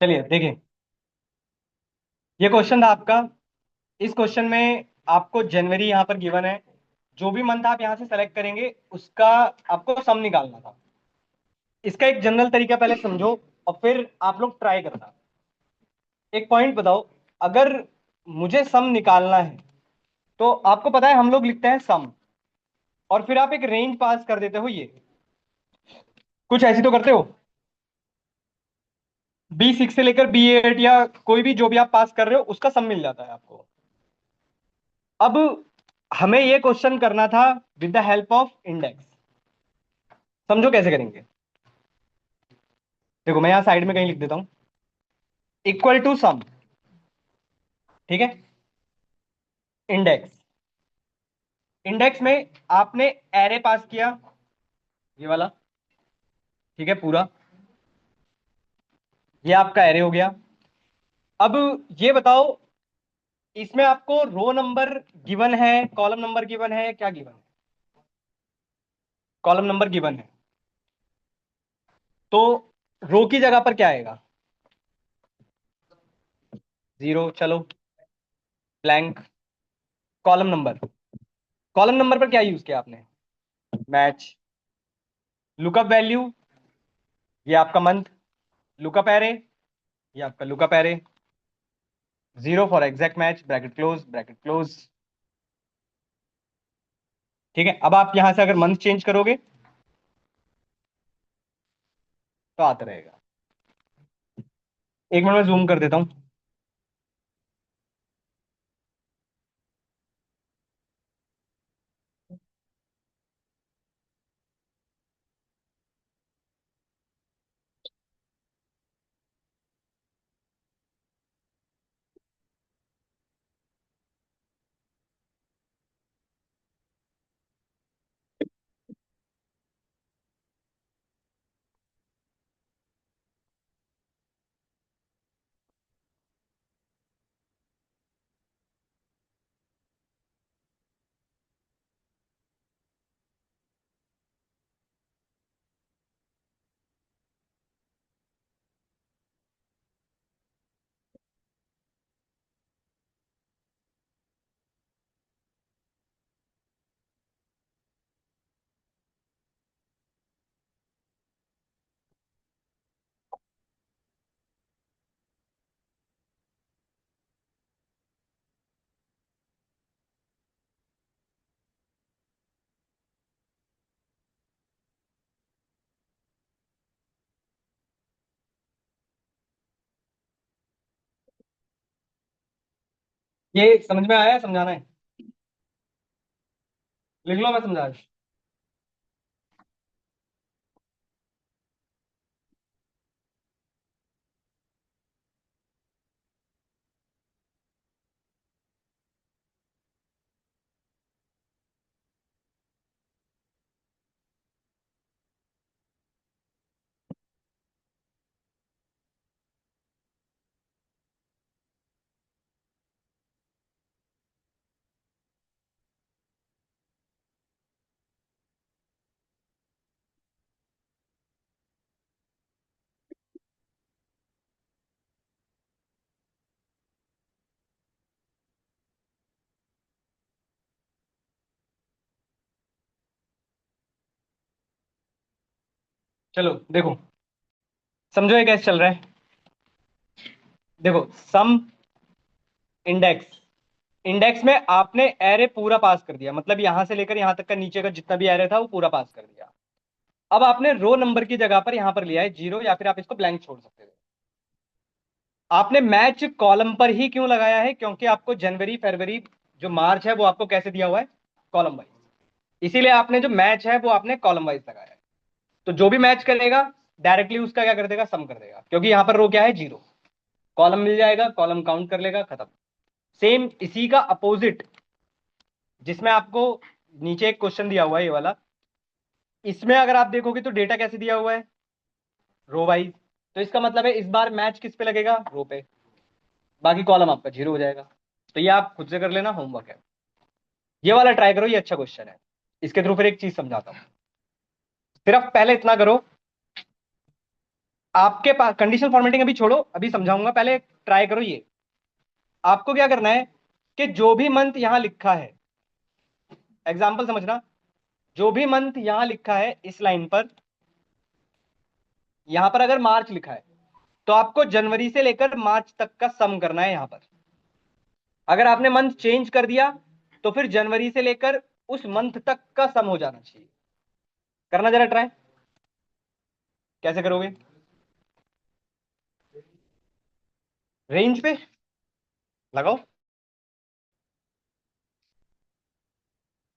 चलिए देखिए, ये क्वेश्चन था आपका। इस क्वेश्चन में आपको जनवरी यहाँ पर गिवन है। जो भी मंथ आप यहाँ से सेलेक्ट करेंगे उसका आपको सम निकालना था। इसका एक जनरल तरीका पहले समझो और फिर आप लोग ट्राई करना। एक पॉइंट बताओ, अगर मुझे सम निकालना है तो आपको पता है हम लोग लिखते हैं सम और फिर आप एक रेंज पास कर देते हो। ये कुछ ऐसी तो करते हो, B6 से लेकर B8 या कोई भी जो भी आप पास कर रहे हो उसका सम मिल जाता है आपको। अब हमें ये क्वेश्चन करना था with the help of index. समझो कैसे करेंगे। देखो मैं यहाँ साइड में कहीं लिख देता हूं, इक्वल टू सम। ठीक है। इंडेक्स, इंडेक्स में आपने एरे पास किया, ये वाला। ठीक है, पूरा ये आपका एरे हो गया। अब ये बताओ, इसमें आपको रो नंबर गिवन है, कॉलम नंबर गिवन है, क्या गिवन है? कॉलम नंबर गिवन है। तो रो की जगह पर क्या आएगा? जीरो, चलो blank. Column number, column number पर क्या यूज किया आपने? मैच। लुकअप वैल्यू, ये आपका मंथ। लुकअप एरे, ये आपका lookup array. Zero for exact match, bracket close bracket close. ठीक है, अब आप यहां से अगर मंथ चेंज करोगे तो आता रहेगा। एक मिनट में जूम कर देता हूं। ये समझ में आया? समझाना है? लिख लो, मैं समझा दूं। चलो देखो, समझो ये कैसे चल रहा है। देखो, सम, इंडेक्स। इंडेक्स में आपने एरे पूरा पास कर दिया, मतलब यहां से लेकर यहां तक का नीचे का जितना भी एरे था वो पूरा पास कर दिया। अब आपने रो नंबर की जगह पर यहां पर लिया है जीरो, या फिर आप इसको ब्लैंक छोड़ सकते थे। आपने मैच कॉलम पर ही क्यों लगाया है? क्योंकि आपको जनवरी फरवरी जो मार्च है वो आपको कैसे दिया हुआ है? Column wise. इसीलिए आपने जो मैच है वो आपने कॉलम वाइज लगाया है। तो जो भी मैच करेगा डायरेक्टली उसका क्या कर देगा? सम कर देगा, क्योंकि यहां पर रो क्या है? जीरो। कॉलम मिल जाएगा, कॉलम काउंट कर लेगा, खत्म। सेम इसी का अपोजिट, जिसमें आपको नीचे एक क्वेश्चन दिया हुआ है ये वाला, इसमें अगर आप देखोगे तो डेटा कैसे दिया हुआ है? Row wise. तो इसका मतलब है इस बार मैच किस पे लगेगा? रो पे। बाकी कॉलम आपका जीरो हो जाएगा। तो ये आप खुद से कर लेना, होमवर्क है। ये वाला ट्राई करो, ये अच्छा क्वेश्चन है। इसके थ्रू फिर एक चीज समझाता हूँ। सिर्फ पहले इतना करो, आपके पास कंडीशनल फॉर्मेटिंग अभी छोड़ो, अभी समझाऊंगा, पहले ट्राई करो ये। आपको क्या करना है कि जो भी मंथ यहां लिखा है, एग्जाम्पल समझना, जो भी मंथ यहां लिखा है इस लाइन पर, यहां पर अगर मार्च लिखा है तो आपको जनवरी से लेकर मार्च तक का सम करना है यहां पर। अगर आपने मंथ चेंज कर दिया तो फिर जनवरी से लेकर उस मंथ तक का सम हो जाना चाहिए। करना जरा ट्राई, कैसे करोगे? रेंज पे लगाओ।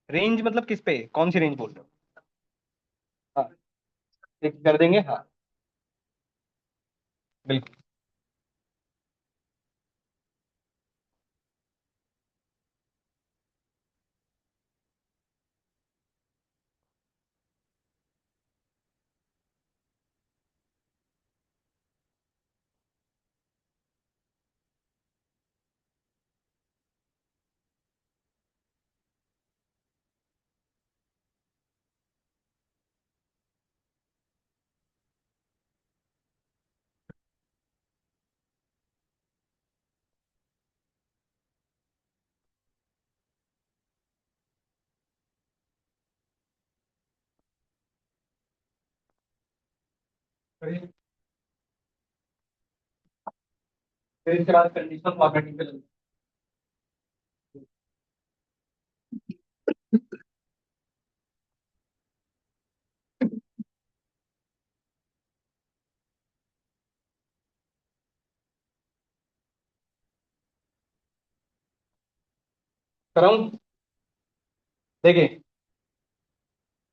रेंज मतलब किस पे, कौन सी रेंज बोल रहे हो? हाँ, एक कर देंगे, हाँ बिल्कुल। फिर इसके बाद कंडीशनल फॉर्मेटिंग पे कराऊं। देखिए,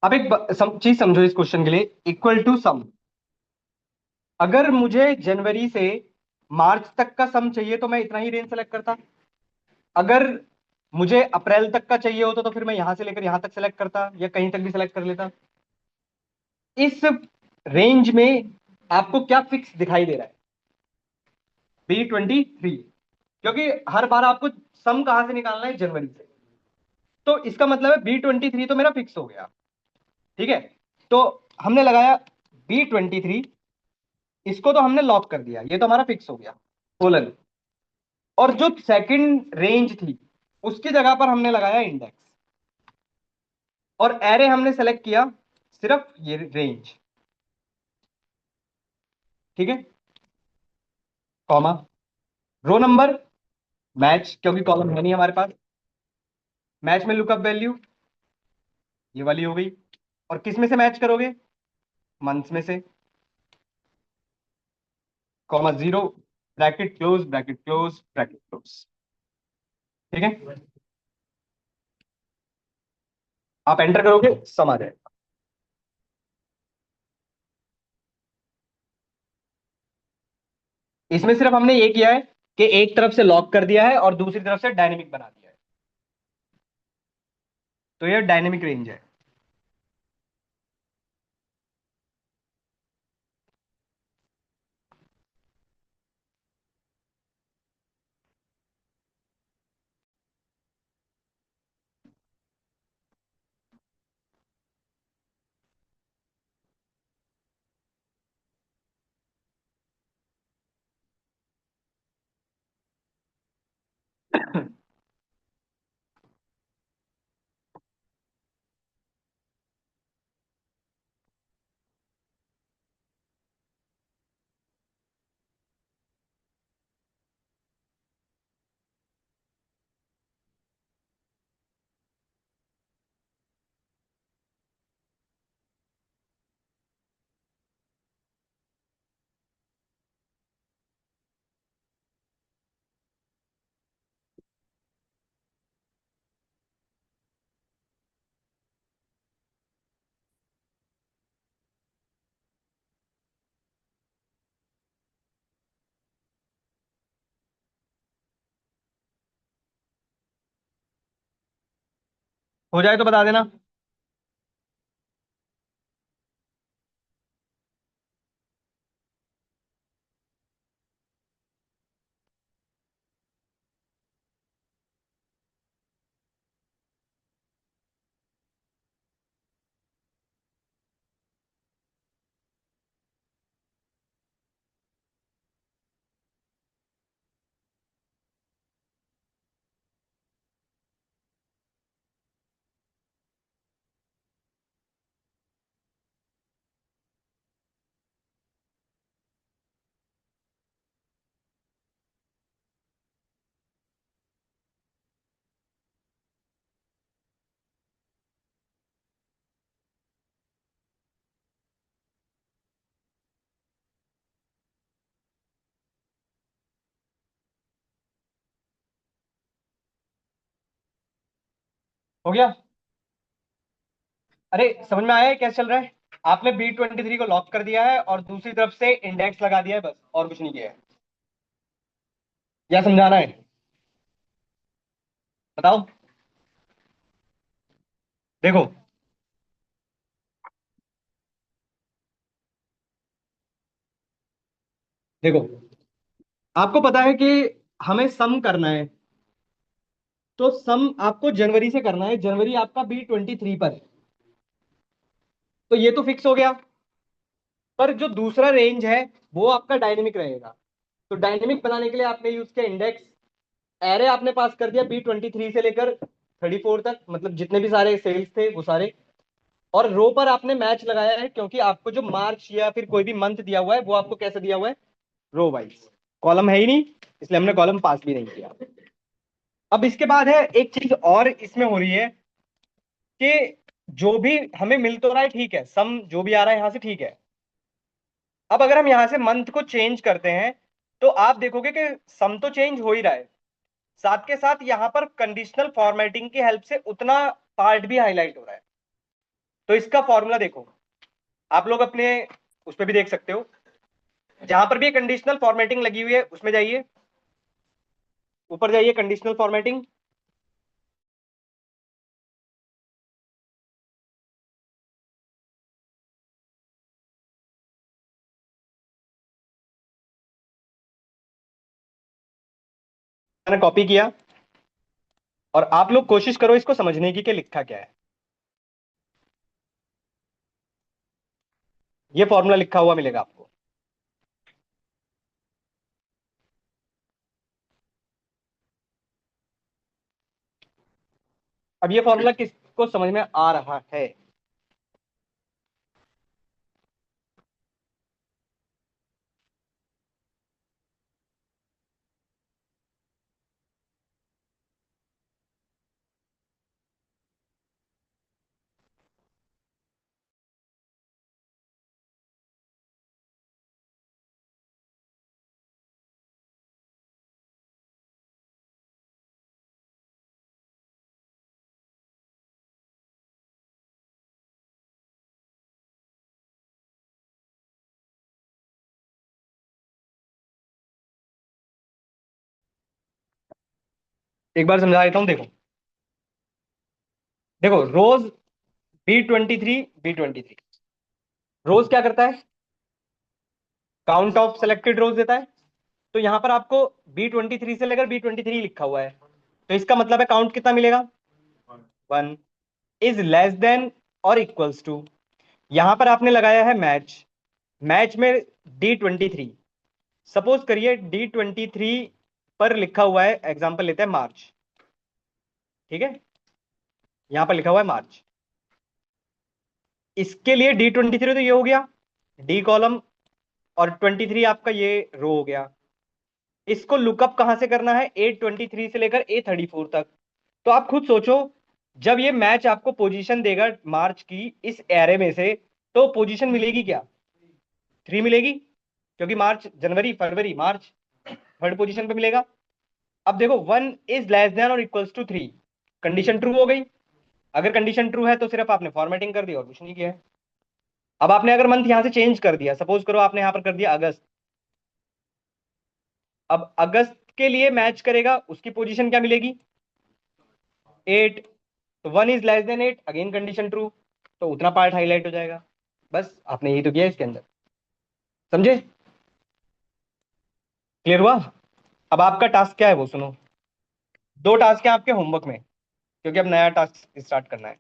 अब एक चीज समझो इस क्वेश्चन के लिए, इक्वल टू सम। अगर मुझे जनवरी से मार्च तक का सम चाहिए तो मैं इतना ही रेंज सेलेक्ट करता। अगर मुझे अप्रैल तक का चाहिए होता तो फिर मैं यहां से लेकर यहां तक सेलेक्ट करता, या कहीं तक भी सेलेक्ट कर लेता। इस रेंज में आपको क्या फिक्स दिखाई दे रहा है? B23। क्योंकि हर बार आपको सम कहां से निकालना है, जनवरी से। तो इसका मतलब है B23 तो मेरा फिक्स हो गया। ठीक है, तो हमने लगाया B23, इसको तो हमने लॉक कर दिया, ये तो हमारा फिक्स हो गया, कोलन। और जो सेकंड रेंज थी उसकी जगह पर हमने लगाया इंडेक्स, और एरे हमने सेलेक्ट किया सिर्फ ये रेंज। ठीक है, कॉमा, रो नंबर, मैच, क्योंकि कॉलम है नहीं हमारे पास। मैच में लुकअप वैल्यू ये वाली हो गई। और किस में से मैच करोगे? मंथ्स में से। Comma zero, bracket close, bracket close, bracket close. ठीक है, आप एंटर करोगे सम आ जाएगा। इसमें सिर्फ हमने ये किया है कि एक तरफ से लॉक कर दिया है और दूसरी तरफ से डायनेमिक बना दिया है। तो ये डायनेमिक रेंज है। हो जाए तो बता देना। हो गया? अरे समझ में आया है क्या चल रहा है? आपने B23 को लॉक कर दिया है और दूसरी तरफ से इंडेक्स लगा दिया है, बस और कुछ नहीं किया है। क्या समझाना है? बताओ। देखो देखो, आपको पता है कि हमें सम करना है, तो सम आपको जनवरी से करना है। जनवरी आपका B23 पर है, तो ये तो फिक्स हो गया। पर जो दूसरा रेंज है वो आपका डायनेमिक रहेगा। तो डायनेमिक बनाने के लिए आपने यूज किया इंडेक्स। एरे आपने पास कर दिया B23 से लेकर 34 तक, मतलब जितने भी सारे सेल्स थे वो सारे। और रो पर आपने मैच लगाया है, क्योंकि आपको जो मार्च या फिर कोई भी मंथ दिया हुआ है वो आपको कैसे दिया हुआ है? Row wise. कॉलम है ही नहीं, इसलिए हमने कॉलम पास भी नहीं किया। अब इसके बाद है एक चीज और इसमें हो रही है कि जो भी हमें मिल तो रहा है ठीक है, सम जो भी आ रहा है यहां से ठीक है। अब अगर हम यहां से मंथ को चेंज करते हैं तो आप देखोगे कि सम तो चेंज हो ही रहा है, साथ के साथ यहां पर कंडीशनल फॉर्मेटिंग की हेल्प से उतना पार्ट भी हाईलाइट हो रहा है। तो इसका फॉर्मूला देखो, आप लोग अपने उस पर भी देख सकते हो, जहां पर भी कंडीशनल फॉर्मेटिंग लगी हुई है उसमें जाइए, ऊपर जाइए कंडीशनल फॉर्मेटिंग। मैंने कॉपी किया, और आप लोग कोशिश करो इसको समझने की कि लिखा क्या है। ये फॉर्मूला लिखा हुआ मिलेगा आपको। अब ये फॉर्मूला किसको समझ में आ रहा है? एक बार समझा देता हूं, देखो। देखो रोज B23 रोज क्या करता है? काउंट ऑफ सेलेक्टेड रोज देता है। तो यहां पर आपको B23 से लेकर B23 लिखा हुआ है, तो इसका मतलब है काउंट कितना मिलेगा? 1 इज लेस देन और इक्वल्स टू, यहां पर आपने लगाया है मैच। मैच में D23, सपोज करिए D23 पर लिखा हुआ है, एग्जांपल लेते हैं मार्च। ठीक है, यहां पर लिखा हुआ है मार्च। इसके लिए D23 तो ये हो गया, डी कॉलम, और 23 आपका ये रो हो गया। इसको लुकअप कहां से करना है? A23 से लेकर A34 तक। तो आप खुद सोचो, जब ये मैच आपको पोजीशन देगा मार्च की इस एरे में से, तो पोजीशन मिलेगी क्या? 3 मिलेगी, क्योंकि मार्च, जनवरी, फरवरी, मार्च थर्ड पोजीशन पे मिलेगा। अब देखो 1 इज लेस देन और इक्वल्स टू 3, कंडीशन ट्रू हो गई। अगर कंडीशन ट्रू है तो सिर्फ आपने फॉर्मेटिंग कर दी और कुछ नहीं किया है। अब आपने अगर मंथ यहां से चेंज कर दिया, सपोज करो आपने यहां पर कर दिया अगस्त। अब अगस्त के लिए मैच करेगा, उसकी पोजीशन क्या मिलेगी? 8। तो 1 is less than 8, again condition true, तो उतना पार्ट हाईलाइट हो जाएगा। बस आपने यही तो किया इसके अंदर। समझे? क्लियर हुआ? अब आपका टास्क क्या है वो सुनो। दो टास्क है आपके होमवर्क में, क्योंकि अब नया टास्क स्टार्ट करना है।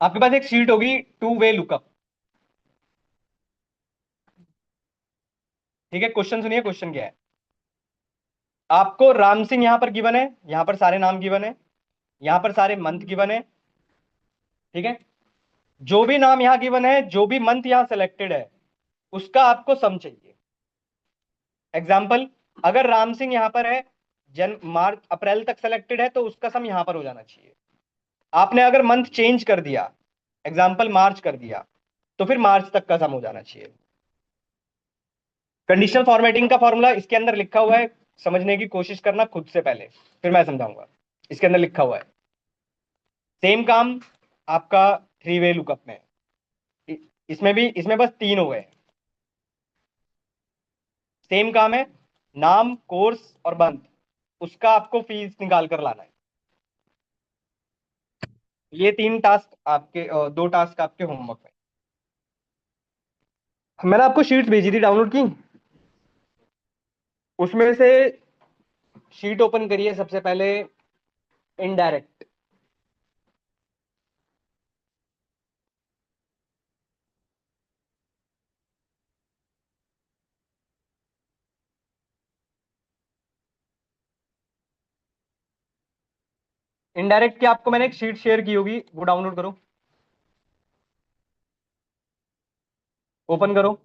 आपके पास एक शीट होगी, टू वे लुकअप। ठीक है, क्वेश्चन सुनिए, क्वेश्चन क्या है। आपको राम सिंह यहां पर गिवन है, यहां पर सारे नाम गिवन है, यहां पर सारे मंथ गिवन है। ठीक है, जो भी नाम यहां गिवन है, जो भी मंथ यहां सेलेक्टेड है, उसका आपको सम चाहिए। एग्जाम्पल, अगर राम सिंह यहां पर है, जन मार्च अप्रैल तक सेलेक्टेड है, तो उसका सम यहां पर हो जाना चाहिए। आपने अगर मंथ चेंज कर दिया, एग्जाम्पल मार्च कर दिया, तो फिर मार्च तक का सम हो जाना चाहिए। कंडीशनल फॉर्मेटिंग का फॉर्मूला इसके अंदर लिखा हुआ है, समझने की कोशिश करना खुद से पहले, फिर मैं समझाऊंगा। इसके अंदर लिखा हुआ है, सेम काम आपका थ्री वे लुकअप में है। इसमें बस तीन हो गए। सेम काम है, नाम, कोर्स और बंद, उसका आपको फीस निकाल कर लाना है। ये तीन टास्क आपके, दो टास्क आपके होमवर्क में। मैंने आपको शीट्स भेजी थी, डाउनलोड की? उसमें से शीट ओपन करिए सबसे पहले, इनडायरेक्ट। इनडायरेक्ट की आपको मैंने एक शीट शेयर की होगी, वो डाउनलोड करो, ओपन करो।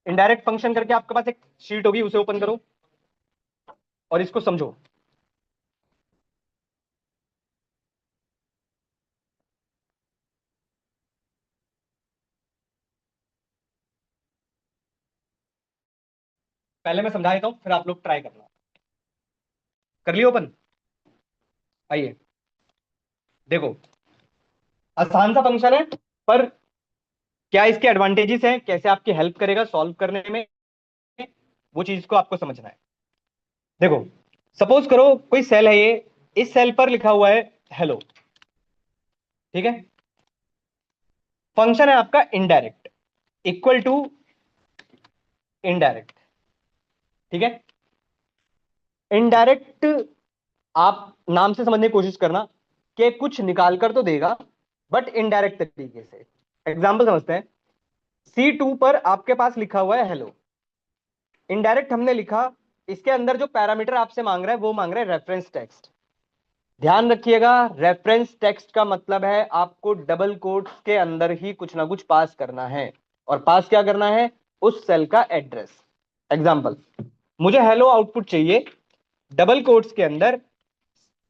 इनडायरेक्ट फंक्शन करके आपके पास एक शीट होगी, उसे ओपन करो और इसको समझो। पहले मैं समझा देता हूं, फिर आप लोग ट्राई करना। कर लिया ओपन? आइए देखो, आसान सा फंक्शन है, पर क्या इसके एडवांटेजेस हैं, कैसे आपकी हेल्प करेगा सॉल्व करने में, वो चीज को आपको समझना है। देखो, सपोज करो कोई सेल है ये, इस सेल पर लिखा हुआ है हेलो, ठीक है? फंक्शन है आपका इनडायरेक्ट, इक्वल टू इनडायरेक्ट, ठीक है? इनडायरेक्ट, आप नाम से समझने की कोशिश करना कि कुछ निकाल कर तो देगा, बट इनडायरेक्ट तरीके से। एग्जाम्पल समझते हैं। C2 पर आपके पास लिखा हुआ है हेलो, इनडायरेक्ट हमने लिखा, इसके अंदर जो पैरामीटर आपसे मांग रहा है वो मांग रहा है रेफरेंस टेक्स्ट। ध्यान रखिएगा, रेफरेंस टेक्स्ट का मतलब है आपको डबल कोट्स के अंदर ही कुछ ना कुछ पास करना है, और पास क्या करना है? उस सेल का एड्रेस। एग्जाम्पल, मुझे हेलो आउटपुट चाहिए, डबल कोट्स के अंदर।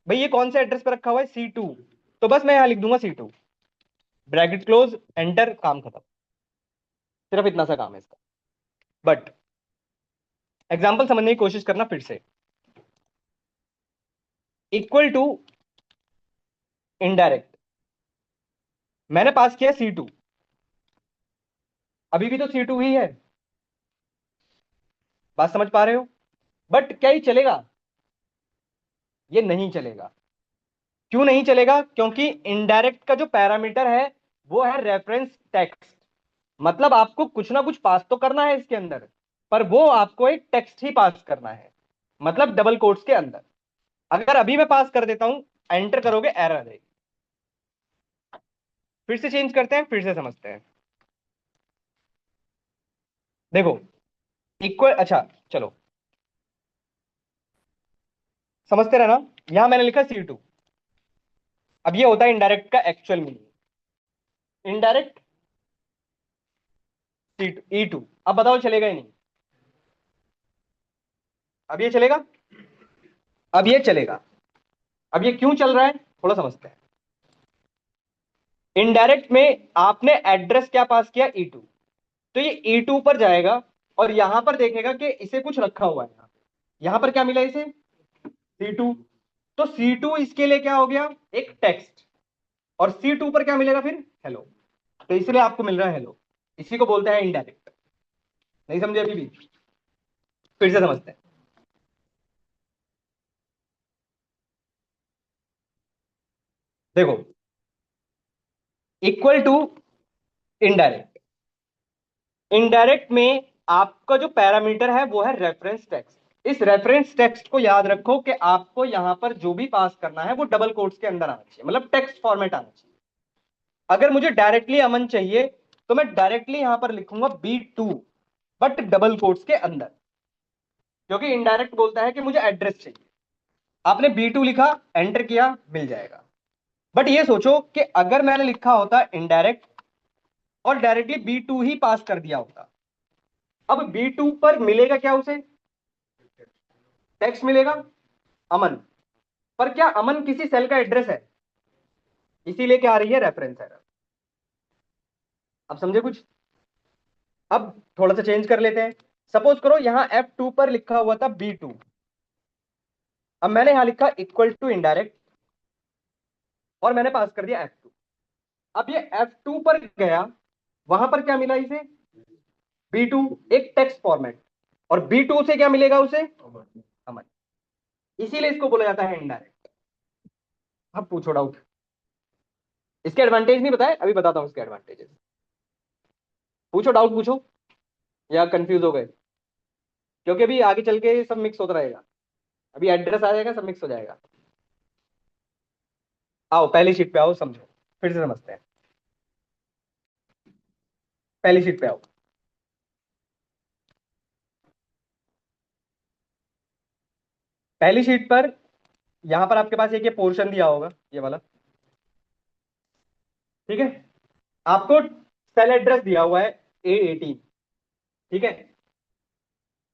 भाई ये कौन से एड्रेस पर रखा हुआ है? C2, तो बस मैं यहां लिख दूंगा C2, ब्रैकेट क्लोज, एंटर, काम खत्म। सिर्फ इतना सा काम है इसका। बट एग्जाम्पल समझने की कोशिश करना फिर से। इक्वल टू इनडायरेक्ट, मैंने पास किया C2, अभी भी तो C2 ही है। बात समझ पा रहे हो? बट क्या ये चलेगा? ये नहीं चलेगा। क्यों नहीं चलेगा? क्योंकि इनडायरेक्ट का जो पैरामीटर है वो है रेफरेंस टेक्स्ट। मतलब आपको कुछ ना कुछ पास तो करना है इसके अंदर, पर वो आपको एक टेक्स्ट ही पास करना है, मतलब डबल कोट्स के अंदर। अगर अभी मैं पास कर देता हूं, एंटर करोगे, एरर आ जाएगी। फिर से चेंज करते हैं, फिर से समझते हैं। देखो, इक्वल, अच्छा चलो समझते रहना। यहां मैंने लिखा C2, अब ये होता है इनडायरेक्ट का actual meaning. Indirect C2 E2, अब बताओ चलेगा ही नहीं? अब ये चलेगा? अब ये चलेगा। अब ये क्यों चल रहा है, थोड़ा समझते हैं। इनडायरेक्ट में आपने एड्रेस क्या पास किया? E2, तो ये E2 पर जाएगा और यहां पर देखेगा कि इसे कुछ रखा हुआ है। यहां पर क्या मिला इसे? C2, तो C2 इसके लिए क्या हो गया? एक टेक्स्ट। और C2 पर क्या मिलेगा फिर? हेलो। तो इसलिए आपको मिल रहा है हेलो, इसी को बोलते हैं इनडायरेक्ट। नहीं समझे अभी भी? फिर से समझते हैं। देखो, इक्वल टू इनडायरेक्ट, इनडायरेक्ट में आपका जो पैरामीटर है वो है रेफरेंस टेक्स्ट। इस रेफरेंस टेक्स्ट को याद रखो कि आपको यहां पर जो भी पास करना है वो डबल कोट्स के अंदर आना चाहिए, मतलब टेक्स्ट फॉर्मेट आना चाहिए। अगर मुझे डायरेक्टली अमन चाहिए, तो मैं डायरेक्टली यहां पर लिखूंगा B2, बट डबल कोट्स के अंदर, क्योंकि इनडायरेक्ट बोलता है कि मुझे एड्रेस चाहिए। आपने B2 लिखा, एंटर किया, मिल जाएगा। बट ये सोचो कि अगर मैंने लिखा होता इनडायरेक्ट और डायरेक्टली B2 ही पास कर दिया होता, अब B2 पर मिलेगा क्या उसे? टेक्स्ट मिलेगा, अमन। पर क्या अमन किसी सेल का एड्रेस है? इसीलिए क्या आ रही है? Reference error. अब समझे कुछ? अब थोड़ा सा चेंज कर लेते हैं। सपोज करो यहाँ F2 पर लिखा हुआ था B2, अब मैंने यहां लिखा इक्वल टू इनडायरेक्ट और मैंने पास कर दिया F2। अब ये F2 पर गया, वहां पर क्या मिला इसे? B2, एक टेक्स्ट फॉर्मेट, और B2 से क्या मिलेगा उसे? कमन। इसीलिए इसको बोला जाता है इनडायरेक्ट। अब पूछो डाउट। इसके एडवांटेज नहीं बताए, अभी बताता हूं इसके एडवांटेजेस। पूछो डाउट पूछो, या कंफ्यूज हो गए? क्योंकि अभी आगे चल के सब मिक्स होता रहेगा, अभी एड्रेस आ जाएगा, सब मिक्स हो जाएगा। आओ पहली शीट पे आओ, समझो, फिर से समझते हैं। पहली शीट पे आओ। पहली शीट पर यहां पर आपके पास एक ये पोर्शन दिया होगा, ये वाला, ठीक है। आपको सेल एड्रेस दिया हुआ है A18, ठीक है।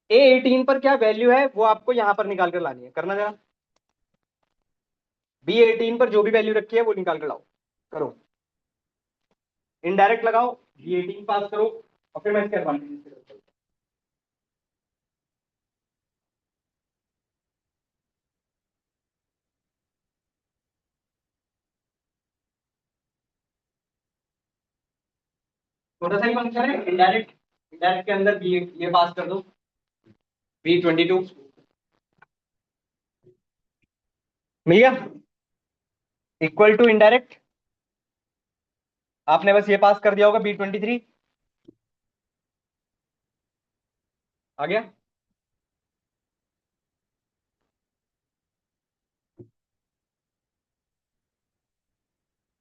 A18 पर क्या वैल्यू है वो आपको यहां पर निकाल कर लानी है, करना जरा। B18 पर जो भी वैल्यू रखी है वो निकाल कर लाओ, करो। इनडायरेक्ट लगाओ, B18 पास करो, और फिर मैं इसके एडवांटेज की तरफ चलता हूं। छोटा सा ही फंक्शन है इनडायरेक्ट, इनडायरेक्ट के अंदर बी ये पास कर दो, B22 मिल गया, इक्वल टू इनडायरेक्ट। आपने बस ये पास कर दिया होगा, B23 आ गया,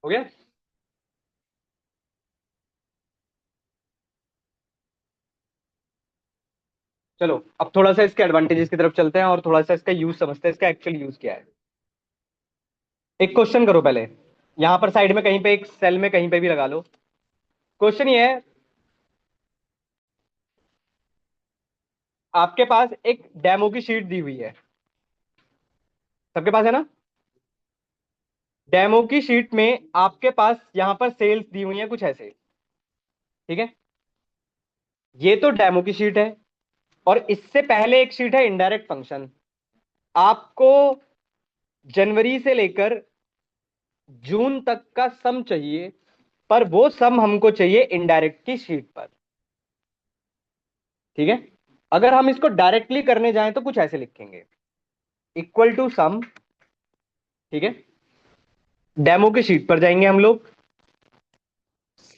हो गया। चलो अब थोड़ा सा इसके एडवांटेजेस की तरफ चलते हैं और थोड़ा सा इसका यूज समझते हैं, इसका एक्चुअल यूज क्या है। एक क्वेश्चन करो पहले, यहां पर साइड में कहीं पे, एक सेल में कहीं पे भी लगा लो। क्वेश्चन ये है, आपके पास एक डेमो की शीट दी हुई है, सबके पास है ना? डेमो की शीट में आपके पास यहां पर सेल्स दी हुई है कुछ ऐसे, ठीक है। ये तो डेमो की शीट है, और इससे पहले एक शीट है इनडायरेक्ट फंक्शन। आपको जनवरी से लेकर जून तक का सम चाहिए, पर वो सम हमको चाहिए इनडायरेक्ट की शीट पर, ठीक है। अगर हम इसको डायरेक्टली करने जाएं तो कुछ ऐसे लिखेंगे, इक्वल टू सम, ठीक है। डेमो की शीट पर जाएंगे हम लोग,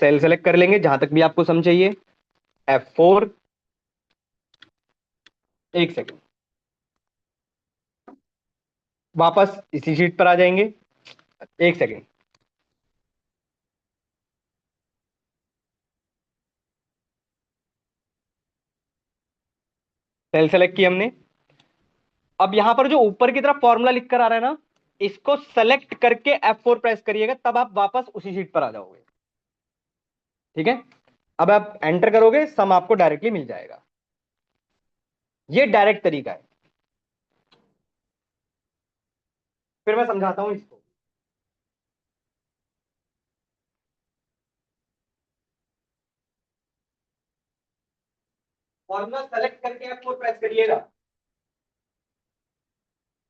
सेल सेलेक्ट कर लेंगे जहां तक भी आपको सम चाहिए, F4। एक सेकंड, वापस इसी शीट पर आ जाएंगे, एक सेकंड। सेल सेलेक्ट की हमने। अब यहां पर जो ऊपर की तरफ फॉर्मूला लिख कर आ रहा है ना, इसको सेलेक्ट करके F4 प्रेस करिएगा, तब आप वापस उसी शीट पर आ जाओगे, ठीक है। अब आप एंटर करोगे, सम आपको डायरेक्टली मिल जाएगा। ये डायरेक्ट तरीका है। फिर मैं समझाता हूं इसको। फॉर्मूला सेलेक्ट करके F4 प्रेस करिएगा,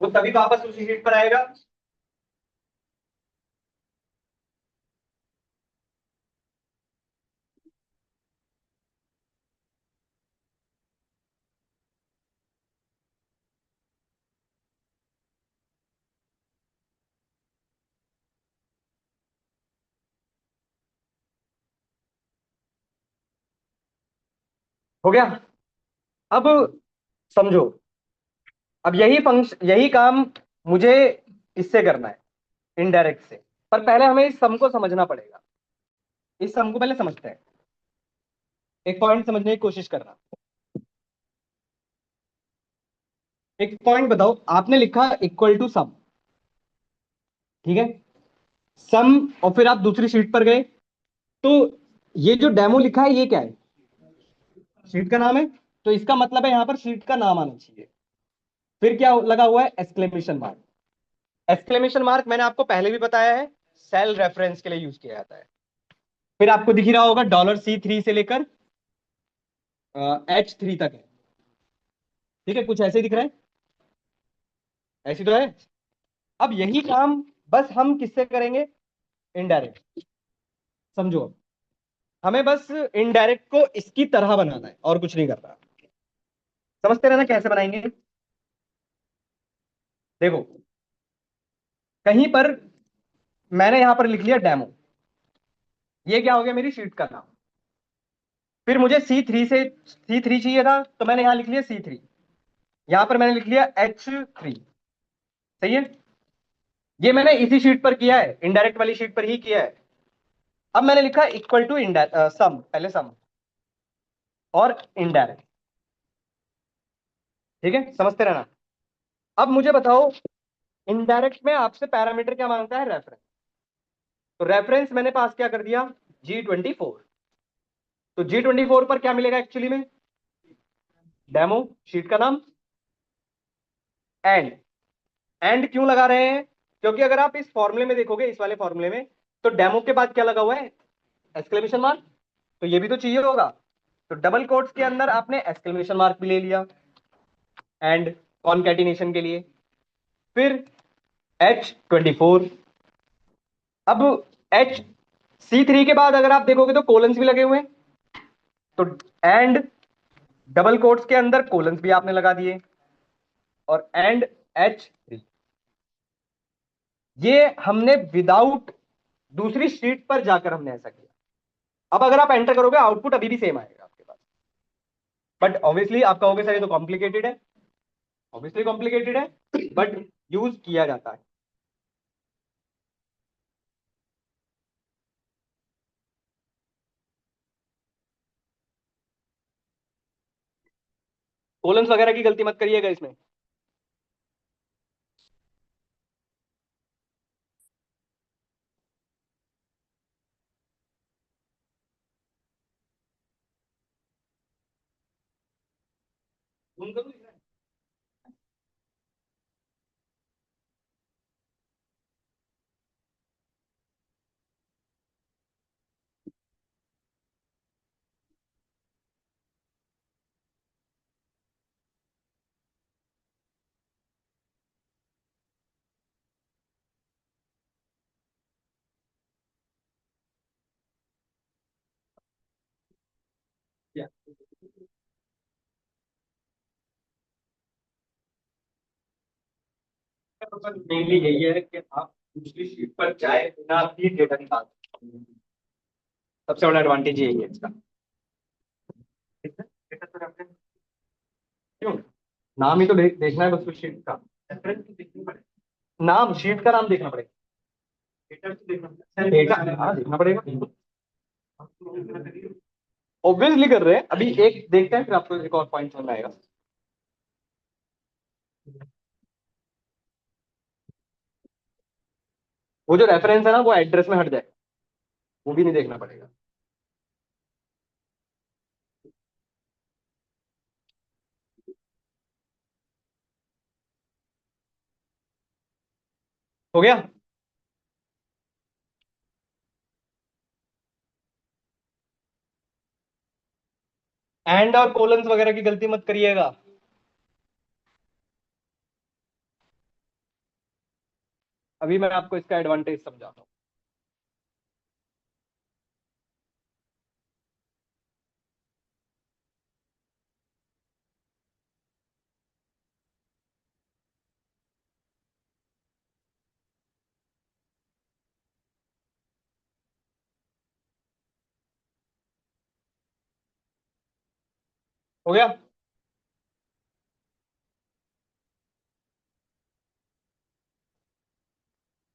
वो तभी वापस उसी शीट पर आएगा। हो गया। अब समझो, अब यही फंक्शन, यही काम मुझे इससे करना है, इनडायरेक्ट से। पर पहले हमें इस सम को समझना पड़ेगा। इस सम को पहले समझते हैं, एक पॉइंट समझने की कोशिश करना। एक पॉइंट बताओ, आपने लिखा इक्वल टू सम, ठीक है। सम, और फिर आप दूसरी शीट पर गए, तो ये जो डेमो लिखा है ये क्या है? शीट का नाम है, तो इसका मतलब है यहां पर शीट का नाम आना चाहिए। फिर क्या लगा हुआ है? Exclamation mark. एक्सक्लेमेशन मार्क मैंने आपको पहले भी बताया है, सेल रेफरेंस के लिए यूज किया जाता है। फिर आपको दिख ही रहा होगा $C3 से लेकर H3 तक है। ठीक है, कुछ ऐसे ही दिख रहा है, ऐसी तो है। अब यही काम बस हम किससे करेंगे, इनडायरेक्ट। समझो, हमें बस इनडायरेक्ट को इसकी तरह बनाना है और कुछ नहीं करना। समझते रहना कैसे बनाएंगे। देखो, कहीं पर मैंने यहां पर लिख लिया डेमो। ये क्या हो गया, मेरी शीट का नाम। फिर मुझे C3 चाहिए था, तो मैंने यहां लिख लिया C3। यहां पर मैंने लिख लिया H3। सही है। ये मैंने इसी शीट पर किया है, इनडायरेक्ट वाली शीट पर ही किया है। अब मैंने लिखा इक्वल टू सम, पहले सम और इनडायरेक्ट। ठीक है, समझते रहना। अब मुझे बताओ, इनडायरेक्ट में आपसे पैरामीटर क्या मांगता है, रेफरेंस। तो रेफरेंस मैंने पास क्या कर दिया, G24। तो G24 पर क्या मिलेगा एक्चुअली में, डेमो, शीट का नाम, एंड। एंड क्यों लगा रहे हैं, क्योंकि अगर आप इस फॉर्मूले में देखोगे, इस वाले फॉर्मूले में, तो डेमो के बाद क्या लगा हुआ है, एक्सक्लेमेशन मार्क। तो ये भी तो चाहिए होगा। तो डबल कोट्स के अंदर आपने एक्सक्लेमेशन मार्क भी ले लिया, एंड कॉनकैटिनेशन के लिए। फिर H24। अब H C3 के बाद अगर आप देखोगे तो कोलन्स भी लगे हुए हैं। तो एंड डबल कोट्स के अंदर कोलन्स भी आपने लगा दिए, और एंड H3। ये हमने विदाउट दूसरी शीट पर जाकर हमने ऐसा किया। अब अगर आप एंटर करोगे, आउटपुट अभी भी सेम आएगा आपके पास। बट ऑब्वियसली आप कहोगे सर ये तो कॉम्प्लिकेटेड है। ऑब्वियसली कॉम्प्लिकेटेड है, बट यूज किया जाता है। कोलन्स वगैरह की गलती मत करिएगा इसमें। मेनली यही है कि आप दूसरी शीट पर जाए बिना भी डेटा निकाल सकते हैं। सबसे बड़ा एडवांटेज यही है इसका। ठीक है? डेटा तो reference- क्यों, नाम ही तो देखना है बस उस शीट का। रेफरेंस तो देखना पड़ेगा, नाम, शीट का नाम देखना पड़ेगा। डेटा तो देखना पड़ेगा, डेटा हाँ देखना पड़ेगा। ऑब्वियसली कर रहे हैं, अभी एक देखते हैं, फिर आपको एक और पॉइंट समझ में आएगा। वो जो रेफरेंस है ना, वो एड्रेस में हट जाएगा, वो भी नहीं देखना पड़ेगा। हो गया। एंड और कोलन्स वगैरह की गलती मत करिएगा। अभी मैं आपको इसका एडवांटेज समझाता हूँ। हो गया।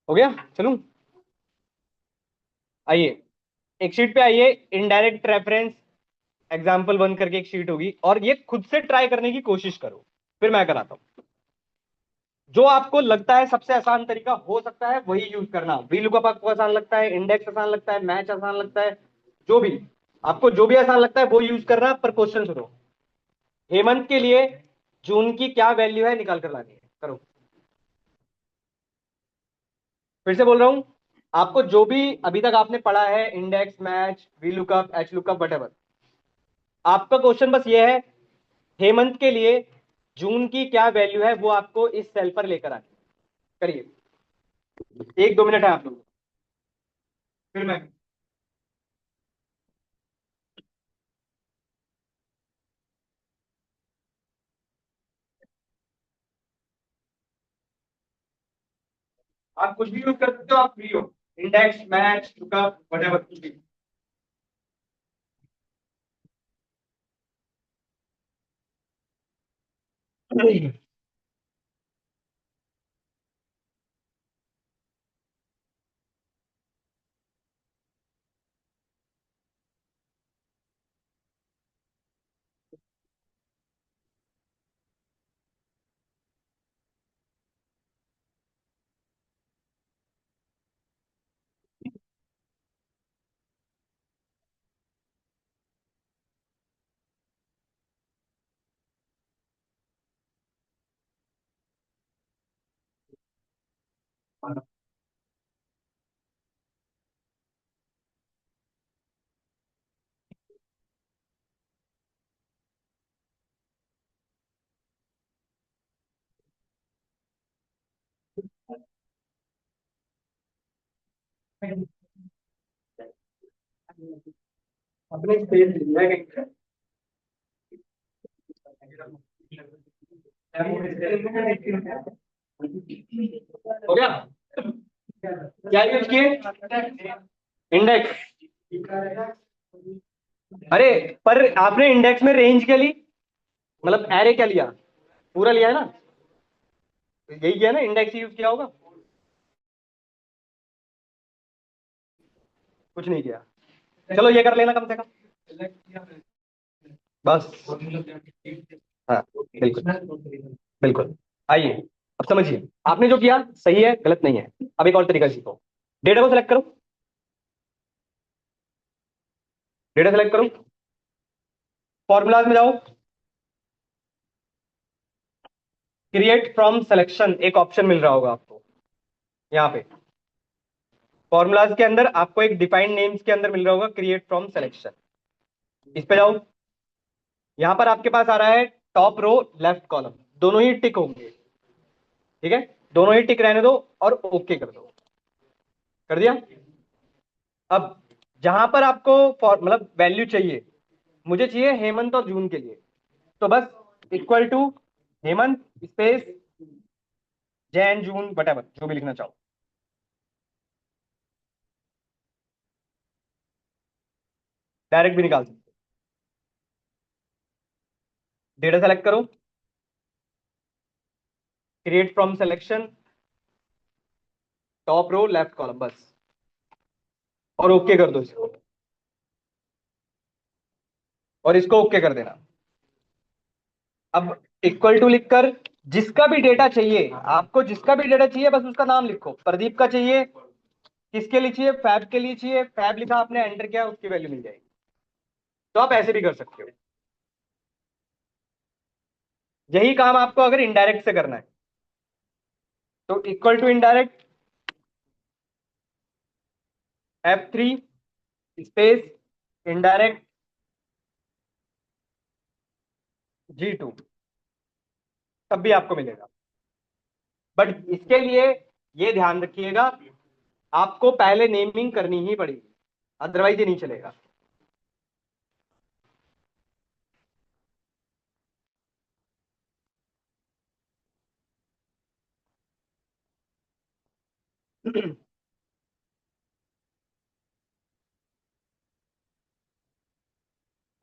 हो गया, चलूं। आइए, एक शीट पे आइए, इनडायरेक्ट रेफरेंस एग्जाम्पल 1 करके एक शीट होगी, और ये खुद से ट्राई करने की कोशिश करो, फिर मैं कराता हूँ। जो आपको लगता है सबसे आसान तरीका हो सकता है वही यूज करना। वीलुकअप आपको आसान लगता है, इंडेक्स आसान लगता है, मैच आसान लगता है, जो भी आपको जो भी आसान लगता है वो यूज करना। पर क्वेश्चन सुनो, हेमंत के लिए जून की क्या वैल्यू है निकाल कर लानी है, करो। फिर से बोल रहा हूं, आपको जो भी अभी तक आपने पढ़ा है, index, match, V lookup, H lookup, what, आपका क्वेश्चन बस ये है, हेमंत के लिए जून की क्या वैल्यू है वो आपको इस सेल पर लेकर आनी है। करिए, 1-2 मिनट है आप लोग, फिर मैं। आप कुछ भी यूज कर सकते हो, आप फ्री हो। इंडेक्स, मैच, लुकअप, वट, कुछ भी। अपने स्पेस लिया है हो गया। क्या यूज किए? इंडेक्स। अरे, पर आपने इंडेक्स में रेंज क्या ली? मतलब एरे क्या लिया? पूरा लिया है ना? यही किया ना, इंडेक्स यूज किया होगा। कुछ नहीं किया। चलो ये कर लेना कम से कम। बस। हाँ, बिल्कुल। बिल्कुल। आइए, अब समझिए, आपने जो किया सही है, गलत नहीं है। अब एक और तरीका सीखो। डेटा को सेलेक्ट करो। डेटा सेलेक्ट करो, फॉर्मूलाज में जाओ, क्रिएट फ्रॉम सिलेक्शन एक ऑप्शन मिल रहा होगा आपको यहाँ पे। फॉर्मूलाज के अंदर आपको एक डिफाइंड नेम्स के अंदर मिल रहा होगा क्रिएट फ्रॉम सिलेक्शन। इस पे जाओ। यहां पर आपके पास आ रहा है टॉप रो, लेफ्ट कॉलम, दोनों ही टिक होंगे। ठीक है, दोनों ही टिक रहने दो और ओके कर दो। कर दिया। अब जहां पर आपको मतलब वैल्यू चाहिए, मुझे चाहिए हेमंत और जून के लिए, तो बस equal to Hemant space Jain जून वटेवर जो भी लिखना चाहो, डायरेक्ट भी निकाल सकते। डेटा सेलेक्ट करो, create from selection, top row left column, बस। और ओके कर दो इसको, और इसको ओके कर देना। अब इक्वल टू लिखकर जिसका भी डेटा चाहिए, आपको जिसका भी डेटा चाहिए बस उसका नाम लिखो। प्रदीप का चाहिए, किसके लिए चाहिए? फैब के लिए चाहिए। फैब लिखा आपने, एंटर किया, उसकी वैल्यू मिल जाएगी। तो आप ऐसे भी कर सकते हो। यही काम आपको अगर इनडायरेक्ट से करना है तो equal to indirect F3 space indirect G2, तब भी आपको मिलेगा। बट इसके लिए ये ध्यान रखिएगा, आपको पहले नेमिंग करनी ही पड़ेगी, अदरवाइज ये नहीं चलेगा।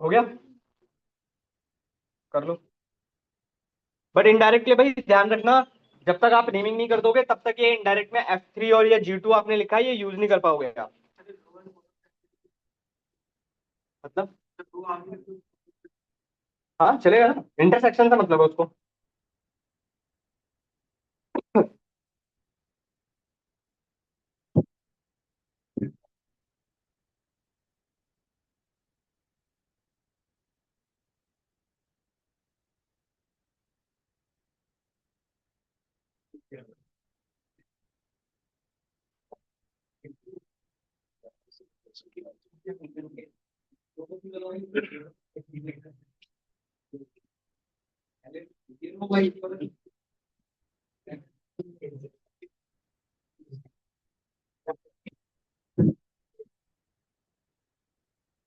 हो गया? कर लो। बट इनडायरेक्ट के लिए भाई ध्यान रखना, जब तक आप नेमिंग नहीं कर दोगे तब तक ये इनडायरेक्ट में F3 और ये G2 आपने लिखा है, ये यूज नहीं कर पाओगे आप। मतलब हाँ चलेगा ना, इंटरसेक्शन से मतलब है उसको।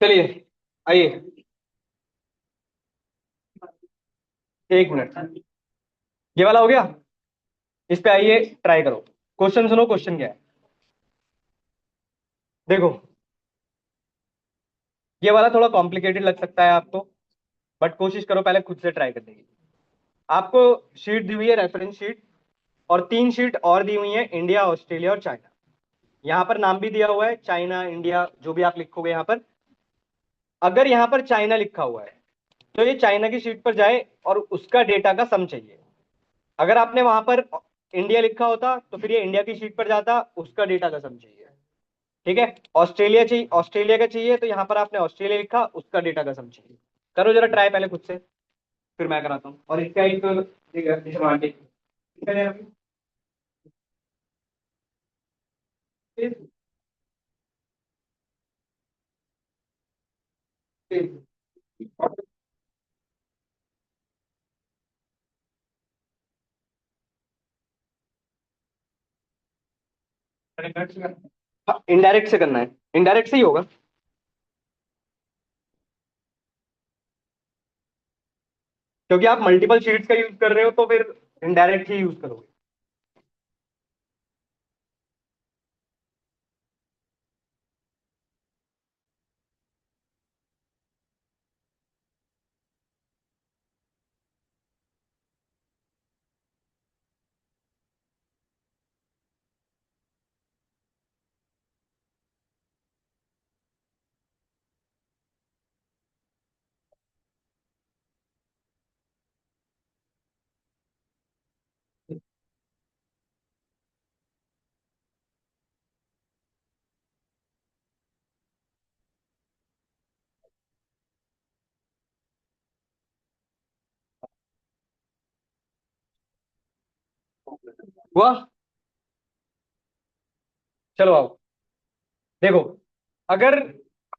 चलिए आइए, एक मिनट, ये वाला हो गया। इस पे आइए, ट्राई करो। क्वेश्चन सुनो, क्वेश्चन क्या है। देखो, ये वाला थोड़ा कॉम्प्लिकेटेड लग सकता है आपको, बट कोशिश करो पहले खुद से ट्राई करने की। आपको शीट दी हुई है, रेफरेंस शीट, और 3 शीट और दी हुई है, इंडिया, ऑस्ट्रेलिया और चाइना। यहाँ पर नाम भी दिया हुआ है, चाइना, इंडिया, जो भी आप लिखोगे यहाँ पर। अगर यहाँ पर चाइना लिखा हुआ है, तो ये चाइना की शीट पर जाए और उसका डेटा का सम चाहिए। अगर आपने वहां पर इंडिया लिखा होता, तो फिर ये इंडिया की शीट पर जाता, उसका डेटा का सम चाहिए। ठीक है। ऑस्ट्रेलिया चाहिए, ऑस्ट्रेलिया का चाहिए, तो यहाँ पर आपने ऑस्ट्रेलिया लिखा, उसका डेटा का सम चाहिए। करो जरा ट्राई पहले खुद से, फिर मैं कराता हूँ। और इसका एक डिसएडवांटेज, इनडायरेक्ट से करना है, इनडायरेक्ट से ही होगा, क्योंकि आप मल्टीपल शीट्स का यूज कर रहे हो, तो फिर इनडायरेक्ट ही यूज करोगे। वाह, चलो आओ। देखो, अगर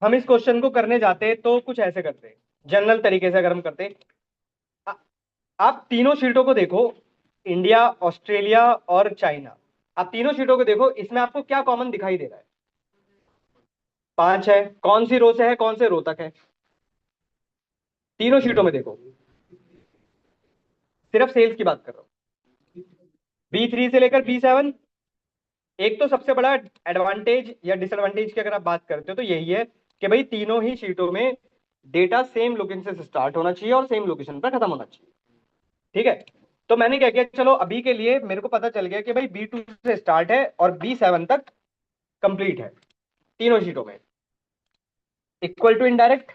हम इस क्वेश्चन को करने जाते तो कुछ ऐसे करते, जनरल तरीके से अगर हम करते। आ- आप तीनों शीटों को देखो, इंडिया, ऑस्ट्रेलिया और चाइना। आप तीनों शीटों को देखो, इसमें आपको क्या कॉमन दिखाई दे रहा है? 5 है। कौन सी रो से है, कौन से रो तक है? तीनों शीटों में देखो, सिर्फ सेल्स की बात कर रहा हूँ। B3 से लेकर B7। एक तो सबसे बड़ा एडवांटेज या डिसएडवांटेज की अगर आप बात करते हो, तो यही है कि भाई तीनों ही शीटों में डेटा सेम लोकेशन से स्टार्ट होना चाहिए और सेम लोकेशन पर खत्म होना चाहिए। ठीक है। तो मैंने क्या किया, चलो अभी के लिए मेरे को पता चल गया कि भाई B2 से स्टार्ट है और B7 तक कंप्लीट है, तीनों शीटों में। Equal to indirect,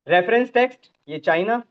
reference text ये चाइना,